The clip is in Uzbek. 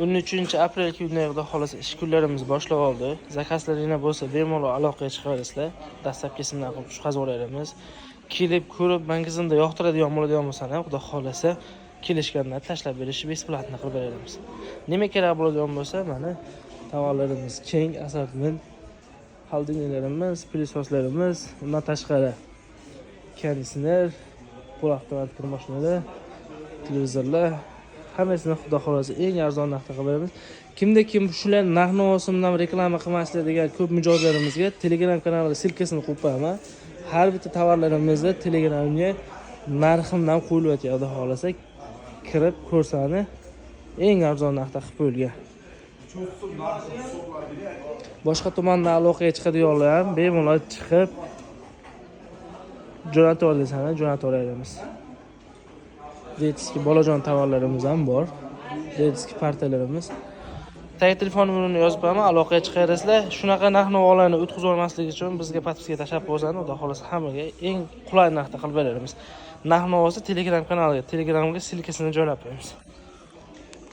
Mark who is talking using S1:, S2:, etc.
S1: 13-aprel kunida xudo xolasa ish kunlarimiz boshlab oldi. Zakazlaringiz bo'lsa bemalol aloqaga chiqaverasizlar. Dastlabki simdan qilib chiqazaveramiz. Kelib ko'rib, magazinda yoqtiradigan bo'ladigan bo'lsa ham xudo xolasa kelishganda tashlab berish besplatni qilib beramiz. Nima kerak bo'ladigan bo'lsa, mana tovarlarimiz keng, assortiment, xoldinglarimiz, plisoslarimiz, undan tashqari konditsioner, avtomatik mashinalar, televizorlar, hammasini xudo xolasa eng arzon narxda qilib beramiz. Kim shular narx-navosi bilan reklama qilmaslar degan ko'p mijozlarimizga Telegram kanalida silkasini qo'yib qo'yaman. Har bitta tovarlarimizda Telegramga narximdan qo'yilyapti, xudo xolasa kirib ko'rsani eng arzon narxda qilib qo'yilgan. Boshqa tumandan aloqaga chiqadiganlar ham bemalol chiqib jo'natib desana jo'natib olamiz. Deytski bolajon tovarlarimiz ham bor. Deytski partiyalarimiz. Tag telefon numerini yozib qo'yaman, aloqaga chiqaverasizlar. Shunaqa narx-navolarni o'tkazib olmaslik uchun bizga podpiska tashlab qo'ysangiz, xudo xolasa hammaga eng qulay narxda qilib beramiz. Narx-navosi Telegram kanaliga, Telegramga silkasini joylab qo'yamiz.